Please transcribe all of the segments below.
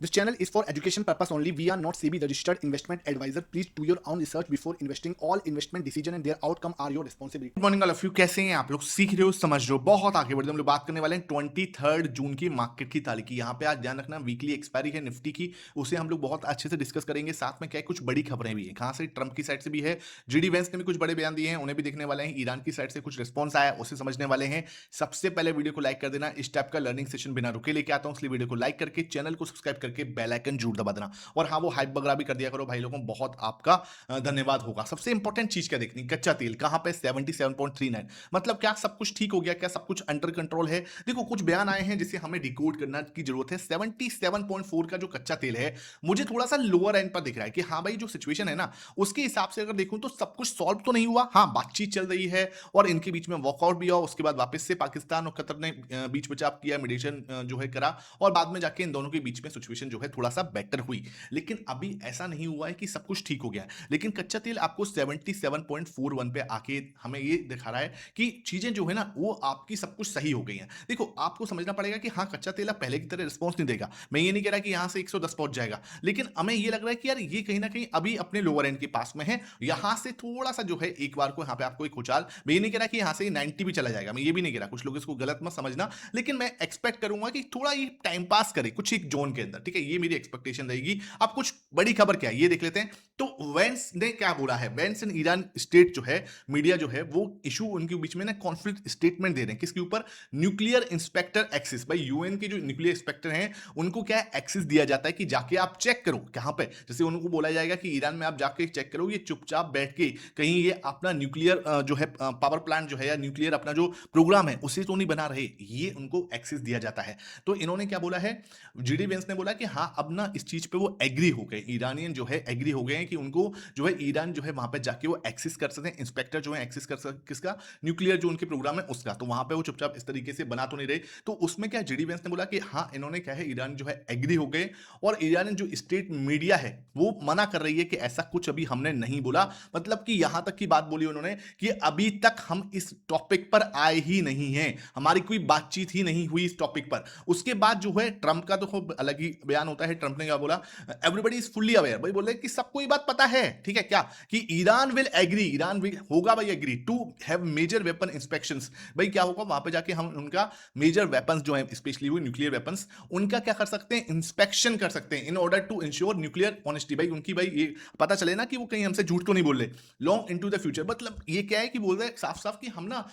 This channel is for education purpose only. We are not SEBI registered investment advisor. Please do your own research before investing. All investment decision and their outcome are your responsibility. Good morning all of you, कैसे हैं आप लोग? सीख रहे हो, समझ रहे हो, बहुत आगे बढ़ रहे हो। हम लोग बात करने वाले हैं 23 जून की मार्केट की तारीख की। यहाँ पे आज ध्यान रखना, वीकली एक्सपायरी है निफ्टी की, उसे हम लोग बहुत अच्छे से डिस्कस करेंगे। साथ में क्या है, कुछ बड़ी खबरें भी है। कहाँ से? ट्रंप की साइड से भी है, जीडी वेंस ने भी कुछ बड़े बयान दिए हैं, उन्हें भी देखने वाले हैं। ईरान की साइड से कुछ रिस्पॉन्स आया, उसे समझने वाले हैं। सबसे पहले वीडियो को लाइक कर देना। इस टाइप का लर्निंग सेशन बिना रुके लेके आता हूँ, इसलिए वीडियो को लाइक करके चैनल को सब्सक्राइब करके बेल आइकन जरूर दबा देना। और हाँ, वो हाइप वगैरह भी कर दिया करो भाई लोगों, बहुत आपका धन्यवाद होगा। सबसे इंपॉर्टेंट चीज क्या देखनी, कच्चा तेल कहां पे 77.39। मतलब क्या सब कुछ ठीक हो गया? क्या सब कुछ अंडर कंट्रोल है? देखो, कुछ बयान आए हैं जिसे हमें डिकोड करना की जरूरत है। 77.4 का जो कच्चा तेल है, मुझे थोड़ा सा लोअर एंड पर दिख रहा है कि हाँ भाई, जो सिचुएशन है ना, उसके हिसाब से अगर देखूं तो सब कुछ सॉल्व तो नहीं हुआ। हाँ, बातचीत चल रही है और इनके बीच में वॉकआउट भी हुआ। उसके बाद वापस से पाकिस्तान और कतर ने बीच बचाव किया, मीडिएशन जो है करा, और बाद में जाके इन दोनों के बीच में सिचुएशन जो है थोड़ा सा बेटर हुई। लेकिन अभी ऐसा नहीं हुआ है कि सब कुछ ठीक हो गया है। लेकिन कच्चा तेल आपको 77.41 पे आके हमें ये दिखा रहा है कि चीजें जो है ना, वो आपकी सब कुछ सही हो गई हैं। देखो, आपको समझना पड़ेगा कि हाँ, कच्चा तेल अब पहले की तरह रिस्पॉन्स नहीं देगा। मैं ये नहीं कह रहा कि यहां से 110 पहुंच जाएगा, लेकिन हमें ये लग रहा है कि यार, ये कहीं ना कहीं अभी अपने लोअर एंड के पास में है। यहां से थोड़ा सा जो है एक बार को यहाँ पे आपको एक उछाल, मैं ये नहीं कह रहा कि यहां से 90 भी चला जाएगा, मैं ये भी नहीं कह रहा, कुछ लोग इसको गलत मत समझना। लेकिन मैं एक्सपेक्ट करूंगा कि थोड़ा ये टाइम पास करे कुछ एक जोन के अंदर, ठीक है? ये मेरी एक्सपेक्टेशन रहेगी। अब कुछ बड़ी खबर क्या है, ये देख लेते हैं। तो वेंस ने क्या बोला है? वेंस एंड ईरान स्टेट जो है, मीडिया जो है, वो इशू उनके बीच में ना कॉन्फ्लिक्ट स्टेटमेंट दे रहे हैं। किसके ऊपर? Nuclear inspector access. भाई, यूएन के जो न्यूक्लियर इंस्पेक्टर हैं, उनको क्या एक्सेस दिया जाता है कि जाके आप चेक करो। कहां पे? जैसे उनको बोला जाएगा कि ईरान में आप जाके चेक करो, ये चुपचाप बैठ के कहीं ये अपना न्यूक्लियर जो है पावर प्लांट जो है, या न्यूक्लियर अपना जो प्रोग्राम है, उसे तो नहीं बना रहे। ये उनको एक्सेस दिया जाता है। तो इन्होंने क्या बोला है? जीडी वेंस ने बोला कि हाँ, अब ना इस चीज पे वो एग्री हो गए, ईरानियन जो है एग्री हो गए हैं कि उनको जो है ईरान जो है वहां पे जाके वो एक्सेस कर सकते हैं। इंस्पेक्टर जो है एक्सेस कर सकते, किसका? न्यूक्लियर जो उनके प्रोग्राम है उसका। तो वहां पे वो चुपचाप इस तरीके से बना तो नहीं रहे। तो उसमें क्या, जीडी वेंस ने बोला कि हाँ, इन्होंने क्या है, ईरान जो है एग्री हो गए। और ईरान जो स्टेट मीडिया है, वो मना कर रही है कि ऐसा कुछ अभी हमने नहीं बोला। मतलब कि यहां तक की बात बोली उन्होंने कि अभी तक हम इस टॉपिक पर आए ही नहीं है, हमारी कोई बातचीत ही नहीं हुई इस टॉपिक पर। उसके बाद जो है ट्रंप का तो खूब अलग ही बयान होता है। ट्रंप ने क्या बोला? Everybody is fully aware. भाई बोले कि सबको ये बात पता है, ठीक है क्या, कि Iran will agree, Iran will होगा भाई agree to have major weapon inspections. भाई क्या होगा वहां पे जाके, हम उनका मेजर वेपन्स जो है, स्पेशली वो न्यूक्लियर वेपन्स, उनका क्या कर सकते हैं? इंस्पेक्शन कर सकते हैं, in order to ensure nuclear honesty. भाई उनकी भाई ये पता चले ना कि वो कहीं हमसे झूठ तो नहीं बोल रहे लॉन्ग इनटू द फ्यूचर। मतलब ये क्या है कि बोल रहे हैं साफ साफ कि हम ना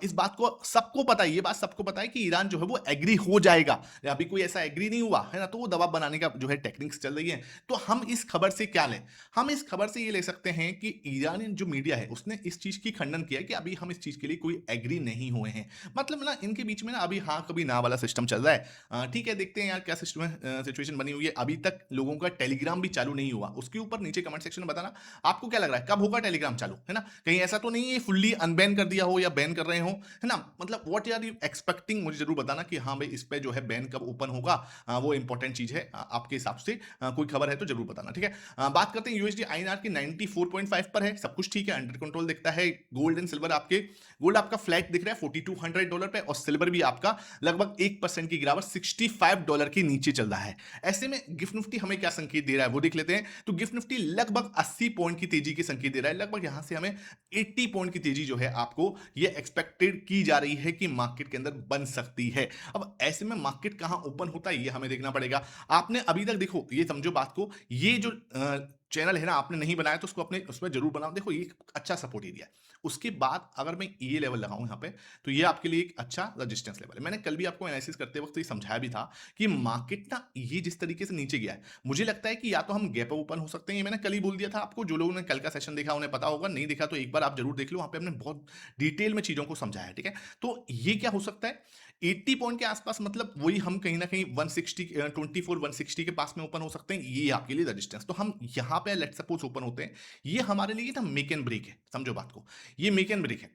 इस बात को सबको पता है, ये बात सबको पता है कि ईरान जो है वो एग्री हो जाएगा। अभी कोई ऐसा एग्री नहीं हुआ है ना, तो वो दबाव बनाने का जो है टेक्निक्स चल रही है। तो हम इस खबर से क्या लें? हम इस खबर से ये ले सकते हैं कि ईरानी जो मीडिया है, उसने इस चीज की खंडन किया है कि अभी हम इस चीज के लिए कोई एग्री नहीं हुए हैं। मतलब ना, इनके बीच में ना अभी हाँ कभी ना वाला सिस्टम चल रहा है। ठीक है, देखते हैं यार क्या सिस्टम है, सिचुएशन बनी हुई है। अभी तक लोगों का टेलीग्राम भी चालू नहीं हुआ। उसके ऊपर नीचे कमेंट सेक्शन में बताना आपको क्या लग रहा है, कब होगा टेलीग्राम चालू, है ना? कहीं ऐसा तो नहीं है फुल्ली अनबैन कर दिया हो या बैन कर रहे हो, है ना? मतलब व्हाट आर यू एक्सपेक्टिंग, मुझे जरूर बताना कि हाँ भाई, इस पे जो है बैन कब ओपन होगा। वो इंपॉर्टेंट चीज है आपके हिसाब से। कोई खबर है तो जरूर बताना, ठीक है? बात करते हैं यूएसडी आईएनआर की। 94.5 पर है, सब कुछ ठीक है, अंडर कंट्रोल दिखता है। गोल्ड एंड सिल्वर आपके, गोल्ड आपका फ्लैट दिख रहा है $4200 पे, और सिल्वर भी आपका लगभग 1% की गिरावट $65 के नीचे चल रहा है। ऐसे में गिफ्ट निफ्टी हमें क्या संकेत दे रहा है वो देख लेते हैं। तो गिफ्ट निफ्टी लगभग 80 पॉइंट की तेजी के संकेत दे रहा है। लगभग यहां से हमें 80 पॉइंट की तेजी जो है आपको ये एक्सपेक्टेड की जा रही है कि मार्केट के अंदर बन सकती है। अब ऐसे में मार्केट कहां ओपन होता है ये हमें देखना पड़ेगा। आपने अभी तक देखो, ये समझो बात को, ये जो चैनल है ना, आपने नहीं बनाया तो उसको अपने उसमें जरूर बनाओ। देखो, ये एक अच्छा सपोर्ट एरिया है। उसके बाद अगर मैं ये लेवल लगाऊं यहाँ पे, तो ये आपके लिए एक अच्छा रेजिस्टेंस लेवल है। मैंने कल भी आपको एनालिसिस करते वक्त ये समझाया भी था कि मार्केट ना, ये जिस तरीके से नीचे गया है, मुझे लगता है कि या तो हम गैप ओपन हो सकते हैं। ये मैंने कल ही बोल दिया था आपको, जो लोगों ने कल का सेशन देखा उन्हें पता होगा, नहीं देखा तो एक बार आप जरूर देख लो, वहां पे हमने बहुत डिटेल में चीजों को समझाया है, ठीक है? तो ये क्या हो सकता है, 80 पॉइंट के आसपास, मतलब वही हम कहीं ना कहीं 160 24 160 के पास में ओपन हो सकते हैं। ये आपके लिए रेजिस्टेंस। तो हम यहां पे लेट सपोज ओपन होते हैं, ये हमारे लिए ना मेक एंड ब्रेक है। समझो बात को, ये मेक एंड ब्रेक है।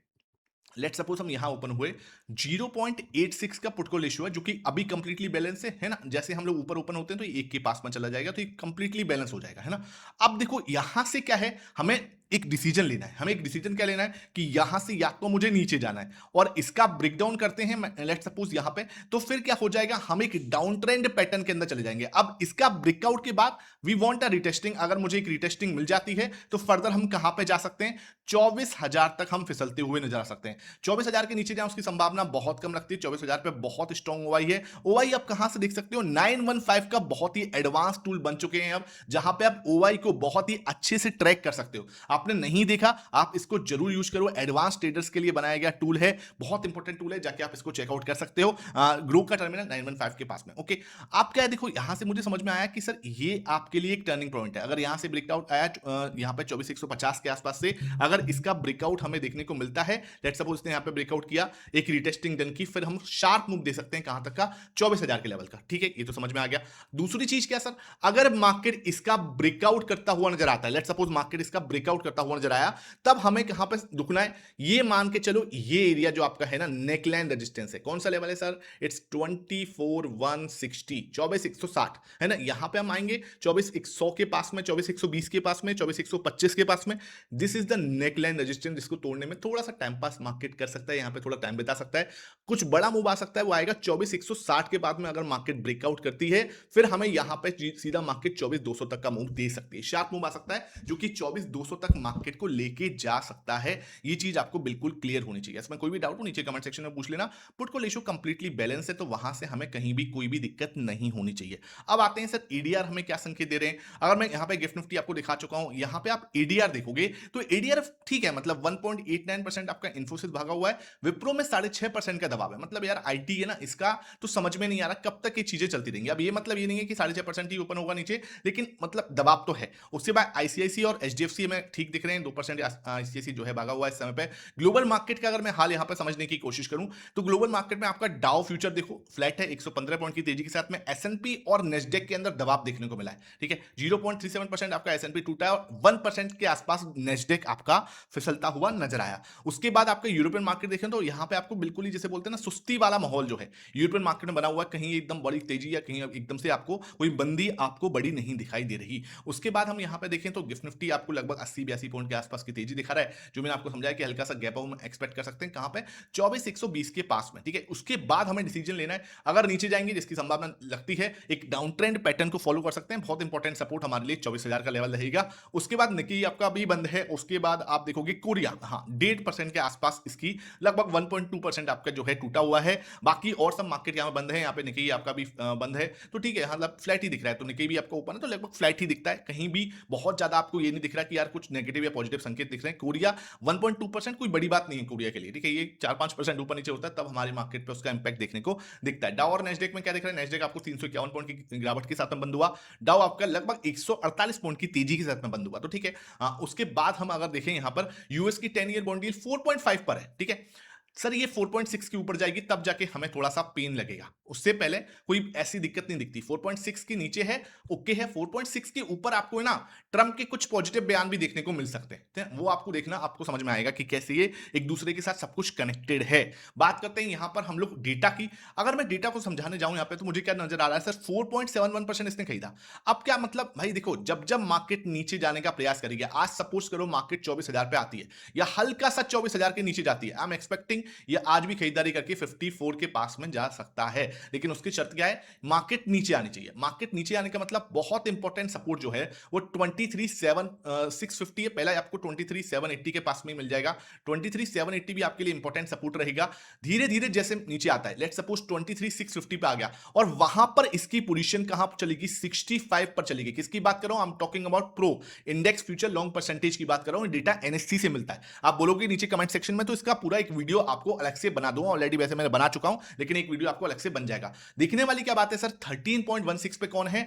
लेट सपोज हम यहां ओपन हुए, 0.86 का पुट कॉल रेशियो है जो कि अभी कंप्लीटली बैलेंस है ना। जैसे हम लोग ऊपर ओपन होते हैं तो एक के पास में चला जाएगा, तो ये कंप्लीटली बैलेंस हो जाएगा, है ना। अब देखो यहां से क्या है, हमें एक डिसीजन लेना है। हमें एक डिसीजन क्या लेना है कि यहां से या तो मुझे नीचे जाना है, और इसका ब्रेकडाउन करते हैं लेट सपोज यहां पे, तो फिर क्या हो जाएगा, हम एक डाउन ट्रेंड पैटर्न के अंदर चले जाएंगे। अब इसका ब्रेकआउट के बाद वी वांट अ रिटेस्टिंग। अगर मुझे एक रिटेस्टिंग मिल जाती है तो फर्दर हम कहां पे जा सकते हैं, 24,000 तक हम फिसलते हुए नजर आ सकते हैं। 24,000 के नीचे जाए उसकी संभावना बहुत कम लगती है। 24,000 पे बहुत स्ट्रॉन्ग ओआई है। ओआई आप कहां से देख सकते हो, 915 का बहुत ही एडवांस टूल बन चुके हैं अब, जहां पे आप ओआई को बहुत ही अच्छे से ट्रैक कर सकते हो। आपने नहीं देखा, आप इसको जरूर यूज करो। एडवांस ट्रेडर्स के लिए बनाया गया टूल है, बहुत इंपॉर्टेंट टूल है, जाके आप इसको चेकआउट कर सकते हो। ग्रो का टर्मिनल 915 के पास में। ओके, आप क्या है, देखो यहां से मुझे समझ में आया कि सर ये आपके लिए एक टर्निंग पॉइंट है। अगर यहां से ब्रेकआउट आया यहां पे 24,150 के आसपास से, अगर इसका ब्रेकआउट हमें देखने को मिलता है, लेट्स सपोज इसने यहां पे ब्रेकआउट किया, एक रिटेस्टिंग डन की, फिर हम शार्प मूव दे सकते हैं कहां तक का, 24,000 के लेवल का। ठीक है, ये तो समझ में आ गया। दूसरी चीज क्या सर, अगर मार्केट इसका ब्रेकआउट करता हुआ नजर आता है, लेट्स सपोज मार्केट इसका ब्रेकआउट करता हुआ नजर आया, तब हमें कहां पे रुकना है, ये मान के चलो ये एरिया जो आपका है ना नेकलाइन रेजिस्टेंस है, कौन सा लेवल है सर, इट्स 24,160, 24,160 है ना। यहां पे हम आएंगे 24,100 के पास में, 24,120 के पास में, 24,125 के पास में। This is the neckline resistance, जिसको तोड़ने में थोड़ा सा टाइम पास मार्केट कर सकता है, यहां पे थोड़ा टाइम बिता सकता है। कुछ बड़ा मूव आ सकता है, वो आएगा 24,160 के बाद में। अगर मार्केट ब्रेकआउट करती है, फिर हमें यहां पे सीधा मार्केट 24,200 तक का मूव दे सकती है, शार्प मूव आ सकता है जो कि 24,200 तक मार्केट को लेके जा सकता है। ये चीज आपको बिल्कुल क्लियर होनी चाहिए। इसमें कोई भी डाउट हो नीचे कमेंट सेक्शन में पूछ लेना। Put call ratio completely balance है, तो वहां से हमें कहीं भी कोई भी दिक्कत नहीं होनी चाहिए। अब आते हैं सर एडीआर हमें क्या संकेत दे रहे हैं। अगर मैं यहां पे गिफ्ट निफ्टी आपको दिखा चुका हूं, यहां पे आप एडीआर देखोगे तो एडीआर ठीक है, मतलब 1.89% आपका इन्फोसिस भागा हुआ है। विप्रो में 6.5% का दबाव है। मतलब यार आईटी है ना, इसका तो समझ में नहीं आ रहा कब तक ये चीजें चलती रहेंगी। अब ये मतलब ये नहीं है कि 6.5% ही ओपन होगा नीचे, लेकिन मतलब दबाव तो है। उसके बाद आईसीआईसी और एचडीएफसी में ठीक दिख रहे हैं, 2% आईसीआईसी जो है भागा हुआ है इस समय पे। ग्लोबल मार्केट का अगर मैं हाल यहां पर समझने की कोशिश करूं, तो ग्लोबल मार्केट में आपका डाउ फ्यूचर देखो फ्लैट है 115 पॉइंट की तेजी के साथ में। एसएनपी और नेस्डेक के अंदर दबाव देखने को मिला है। ठीक है, 0.37% आपका एसएनपी टूटा है, और 1% के आसपास नेस्डेक आपका फिसलता हुआ नजर आया। उसके बाद आपका यूरोपियन मार्केट देखें तो यहां पे आपको बिल्कुल ही जैसे बोलते हैं ना सुस्ती वाला माहौल जो है यूरोपियन मार्केट में बना हुआ है। कहीं एकदम बड़ी तेजी या कहीं एकदम से आपको कोई बंदी आपको बड़ी नहीं दिखाई दे रही। उसके बाद हम यहां पे देखें तो गिफ्ट निफ्टी आपको लगभग 80-82 पॉइंट के आसपास की तेजी दिखा रहा है, जो मैंने आपको समझाया कि हल्का सा गैप हम एक्सपेक्ट कर सकते हैं कहां पे, 24,120 के पास में। ठीक है, उसके बाद हमें डिसीजन लेना है। अगर नीचे जाएंगे, जिसकी संभावना लगती है, एक डाउन ट्रेंड पैटर्न को फॉलो कर सकते हैं। बहुत इंपॉर्टेंट सपोर्ट हमारे लिए 24,000 का लेवल रहेगा। उसके बाद निकी आपका भी बंद है। उसके बाद आप देखोगे कोरिया, हाँ 1.5% के आसपास इसकी लगभग 1.2% आपका जो है टूटा हुआ है। बाकी और सब मार्केट यहाँ बंद है। यहाँ पे निकी आपका भी बंद है, तो ठीक है, मतलब फ्लैट ही दिख रहा है। तो निकी भी आपको ओपन है तो लगभग फ्लैट ही दिखता है, कहीं भी बहुत ज्यादा आपको ये नहीं दिख रहा कि यार कुछ नेगेटिव या पॉजिटिव संकेत दिख रहे हैं। कोरिया 1.2% कोई बड़ी बात नहीं है कोरिया के लिए। ठीक है, ये 4-5% ऊपर नीचे होता है तब हमारी मार्केट पे उसका इंपैक्ट देखने को दिखता है। डाउ और नेस्डेक में क्या दिख रहा है, नेस्डेक आपको 351 पॉइंट की गिरावट के साथ में बंद हुआ, डाउ आपका लगभग 148 पॉइंट की तेजी के साथ में बंद हुआ। तो ठीक है, उसके बाद हम अगर देखें यहां पर यूएस की 10 ईयर बॉन्ड यील्ड 4.5 पर है। ठीक है सर, ये 4.6 के ऊपर जाएगी तब जाके हमें थोड़ा सा पेन लगेगा, उससे पहले कोई ऐसी दिक्कत नहीं दिखती। 4.6 के नीचे है ओके है, 4.6 के ऊपर आपको है ना ट्रंप के कुछ पॉजिटिव बयान भी देखने को मिल सकते हैं, वो आपको देखना, आपको समझ में आएगा कि कैसे ये एक दूसरे के साथ सब कुछ कनेक्टेड है। बात करते हैं यहां पर हम लोग डेटा की। अगर मैं डेटा को समझाने जाऊं यहां पे तो मुझे क्या नजर आ रहा है सर, 4.71% इसने खरीदा। अब क्या मतलब भाई देखो, जब जब मार्केट नीचे जाने का प्रयास करेगी, आज सपोज करो मार्केट 24,000 पे आती है या हल्का सा 24,000 के नीचे जाती है, आई एम एक्सपेक्टिंग ये आज भी खरीदारी करके 54 के पास में जा सकता है। लेकिन उसकी शर्त क्या है, मार्केट नीचे आनी चाहिए। मार्केट नीचे आने का मतलब बहुत इंपॉर्टेंट सपोर्ट जो है वो 23,650 है, पहला आपको 23,780 के पास में मिल जाएगा। 23,780 भी आपके लिए इंपॉर्टेंट सपोर्ट रहेगा। धीरे धीरे जैसे नीचे आता है, लेट सपोज 23,650 पे आ गया और वहां पर इसकी पोजीशन कहां पर चलेगी, 65 पर चलेगी। किसकी बात कर रहा हूं, I am talking about pro index future long percentage की बात कर रहा हूं। डेटा एनएससी से मिलता है। आप बोलोगे नीचे कमेंट सेक्शन में तो इसका पूरा एक वीडियो आपको अलग से बना दूंगा, ऑलरेडी वैसे मैंने बना चुका हूं, लेकिन एक वीडियो आपको अलग से बन जाएगा। देखने वाली क्या बात है सर, 13.16 पे कौन है,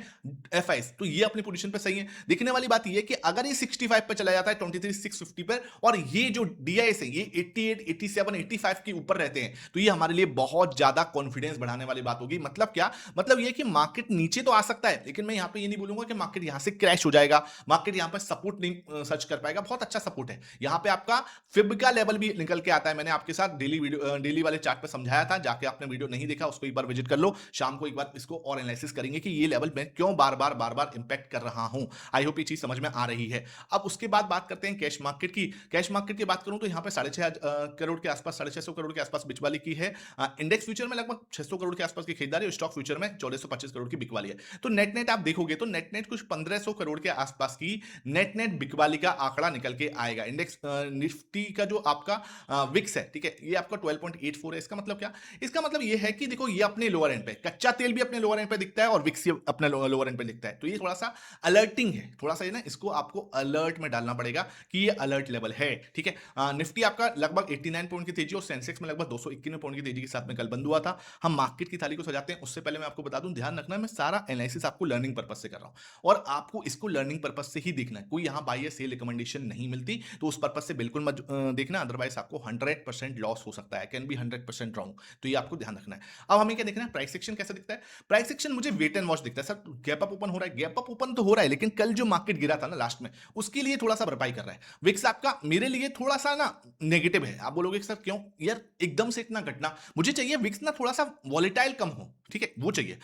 एफआईएस, तो ये अपनी पोजीशन पे सही है। देखने वाली बात ये है कि अगर ये 65 पे चला जाता है 23,650 पर, और ये जो डीआईएस है ये 88, 87, 85 के ऊपर रहते हैं, तो ये हमारे लिए बहुत ज्यादा कॉन्फिडेंस बढ़ाने वाली बात होगी। मतलब क्या, मतलब ये कि मार्केट नीचे तो आ सकता है, लेकिन मैं यहां पे ये नहीं बोलूंगा कि मार्केट यहां से क्रैश हो जाएगा, मार्केट यहां पर सपोर्ट नहीं सर्च कर पाएगा। बहुत अच्छा सपोर्ट है यहां पे, आपका फिब का लेवल भी निकल के आता है। मैंने आपके साथ डेली वाले चार्ट पे समझाया था, जाके आपने वीडियो नहीं देखा उसको एक बार विजिट कर लो। शाम को एक बार इसको और एनालिसिस करेंगे कि ये लेवल मैं क्यों बार-बार इंपैक्ट कर रहा हूं। आई होप ये चीज समझ में आ रही है। अब उसके बाद बात करते हैं कैश मार्केट की। कैश मार्केट की बात करूं तो यहाँ पे 6.5 करोड़ के आसपास, 650 करोड़ के आसपास बिचवाली की है। इंडेक्स फ्यूचर में लगभग 600 करोड़ के आसपास की खरीदारी और स्टॉक फ्यूचर में 1425 करोड़ की बिकवाली है। तो नेट नेट आप देखोगे तो नेट नेट कुछ 1500 करोड़ के आसपास की नेट नेट बिकवाली का आंकड़ा निकल के आएगा। इंडेक्स निफ्टी का जो आपका विक्स है, ठीक है, ये आपका 12.84 है। इसका मतलब क्या? इसका मतलब ये है कि देखो ये अपने लोअर एंड पे, कच्चा तेल भी अपने लोअर एंड पे दिखता है और विक्स अपने लोअर एंड पे दिखता है। तो ये थोड़ा सा अलर्टिंग है, थोड़ा सा ये ना इसको आपको अलर्ट में डालना पड़ेगा कि ये अलर्ट लेवल है, ठीक है। निफ्टी आपका लगभग 89 पॉइंट की तेजी और सेंसेक्स में लगभग 291 पॉइंट की तेजी के साथ में कल बंद हुआ था। हम मार्केट की थाली को सजाते हैं उससे पहले मैं आपको बता दूं, ध्यान रखना है मैं सारा एनालिसिस आपको लर्निंग पर्पस से कर रहा हूं और आपको इसको लर्निंग पर्पस से ही देखना है। कोई यहां बाय या सेल रिकमेंडेशन नहीं मिलती, तो उस पर्पस से बिल्कुल मत देखना, अदरवाइज आपको 100% लॉस हो सकता है, कैन बी 100% रॉन्ग। तो ये आपको ध्यान रखना है। अब हमें क्या देखना है, प्राइस एक्शन कैसा दिखता है। प्राइस एक्शन मुझे वेट एंड वॉच दिखता है। सर गैप अप ओपन हो रहा है, गैप अप ओपन तो हो रहा है, लेकिन कल जो मार्केट गिरा था ना लास्ट में, उसके लिए थोड़ा सा भरपाई कर रहा है। विक्स आपका मेरे लिए थोड़ा सा ना नेगेटिव है। आप बोलोगे सर क्यों यार एकदम से इतना घटना, मुझे चाहिए विक्स ना थोड़ा सा वॉलेटाइल कम हो, ठीक है, वो चाहिए।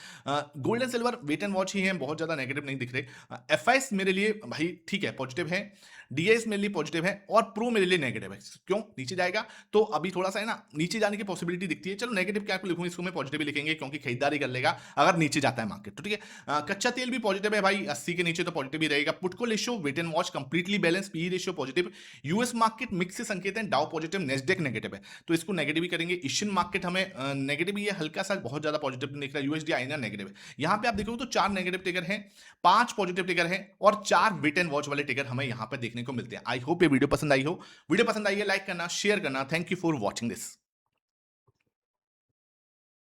Gold and silver weight and watch ही है, बहुत ज्यादा नेगेटिव नहीं दिख रहे। एफआईएस मेरे लिए भाई ठीक है, पॉजिटिव है। डीएस मेरे लिए पॉजिटिव है और प्रो मेरे लिए नेगेटिव है। क्यों? नीचे जाएगा तो अभी थोड़ा सा है ना नीचे जाने की पॉसिबिलिटी दिखती है। चलो नेगेटिव क्या लिखूंगा, इसको मैं पॉजिटिव लिखेंगे क्योंकि खरीदारी कर लेगा अगर नीचे जाता है मार्केट, तो ठीक है। कच्चा तेल भी पॉजिटिव है भाई, 80 के नीचे तो पॉजिटिव ही रहेगा। Put call ratio wait and watch completely balance, P ratio positive. US market mix से संकेत है, डाउ पॉजिटिव, नेस्डेक नेगेटिव है, तो इसको नेगेटिव ही करेंगे। एशियन मार्केट हमें नेगेटिव ही है, हल्का सा, बहुत ज्यादा पॉजिटिव नहीं दिख रहा। यूएसडी आईएनआर नेगेटिव है। यहां पे आप देखोगे तो 4 नेगेटिव टिकर हैं, 5 पॉजिटिव टिकर हैं और 4 वेट एंड वॉच वाले टिकर हमें यहां पे देखने को मिलते हैं। आई होप ये वीडियो पसंद आई हो। वीडियो पसंद आई है लाइक करना, शेयर करना। Thank you for watching this.